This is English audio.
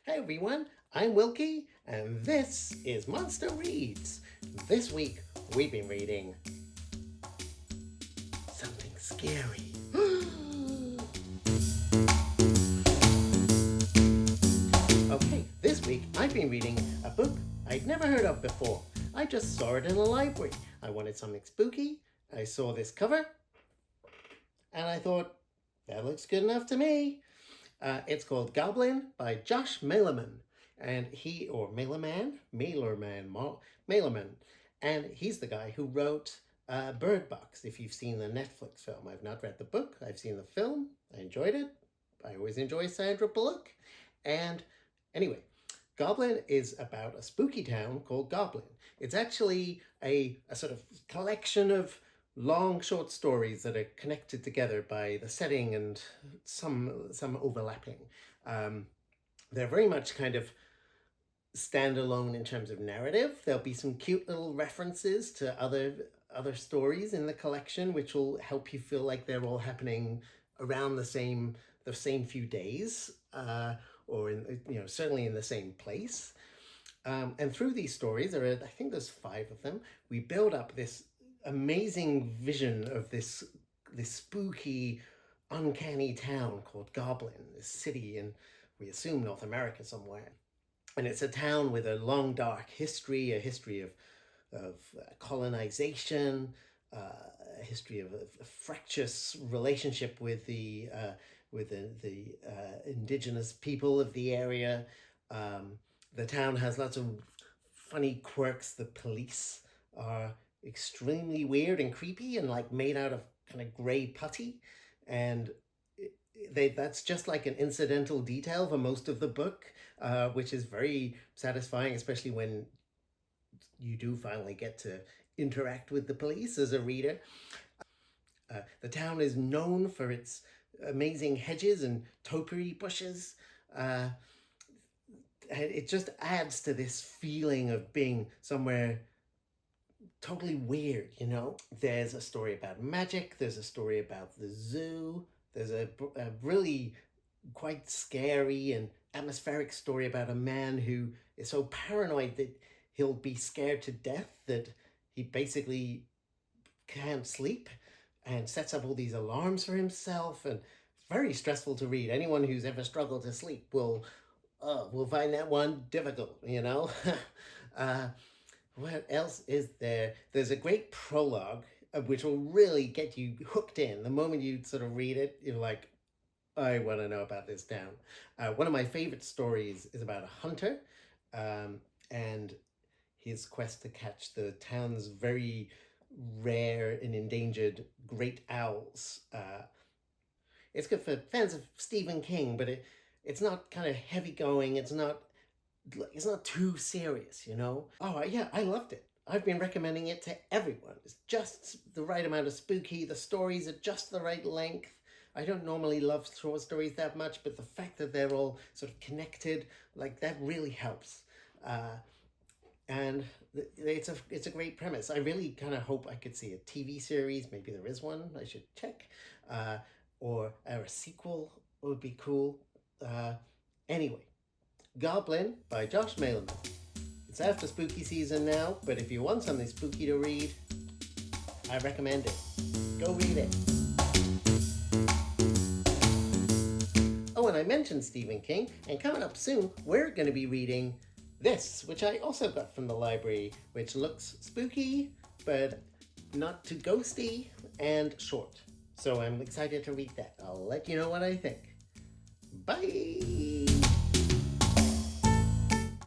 Hey everyone, I'm Wilky, and this is Monster Reads. This week we've been reading something scary. Okay, this week I've been reading a book I'd never heard of before. I just saw it in a library. I wanted something spooky. I saw this cover, and I thought, that looks good enough to me. It's called Goblin by Josh Malerman, and Malerman, and he's the guy who wrote Birdbox. If you've seen the Netflix film, I've not read the book. I've seen the film. I enjoyed it. I always enjoy Sandra Bullock. And anyway, Goblin is about a spooky town called Goblin. It's actually a sort of collection of long short stories that are connected together by the setting and some overlapping. They're very much kind of standalone in terms of narrative. There'll be some cute little references to other stories in the collection, which will help you feel like they're all happening around the same few days, or certainly in the same place. And through these stories, I think there's 5 of them. We build up this amazing vision of this spooky, uncanny town called Goblin, this city in, we assume, North America somewhere. And it's a town with a long, dark history, a history of colonization, a history of a fractious relationship with the indigenous people of the area. The town has lots of funny quirks. The police are extremely weird and creepy and like made out of kind of gray putty, and that's just like an incidental detail for most of the book, which is very satisfying, especially when you do finally get to interact with the police as a reader. The town is known for its amazing hedges and topiary bushes. It just adds to this feeling of being somewhere totally weird, you know? There's a story about magic, there's a story about the zoo, there's a really quite scary and atmospheric story about a man who is so paranoid that he'll be scared to death that he basically can't sleep and sets up all these alarms for himself, and it's very stressful to read. Anyone who's ever struggled to sleep will find that one difficult, you know? What else is there? There's a great prologue, which will really get you hooked in. The moment you sort of read it, you're like, I want to know about this town. One of my favorite stories is about a hunter and his quest to catch the town's very rare and endangered great owls. It's good for fans of Stephen King, but it's not kind of heavy going. It's not too serious, you know? Oh, yeah, I loved it. I've been recommending it to everyone. It's just the right amount of spooky. The stories are just the right length. I don't normally love short stories that much, but the fact that they're all sort of connected, like, that really helps. And it's a great premise. I really kind of hope I could see a TV series. Maybe there is one. I should check. Or a sequel would be cool. Anyway. Goblin by Josh Malerman. It's after spooky season now, but if you want something spooky to read, I recommend it. Go read it. Oh, and I mentioned Stephen King, and coming up soon, we're going to be reading this, which I also got from the library, which looks spooky, but not too ghosty, and short. So I'm excited to read that. I'll let you know what I think. Bye!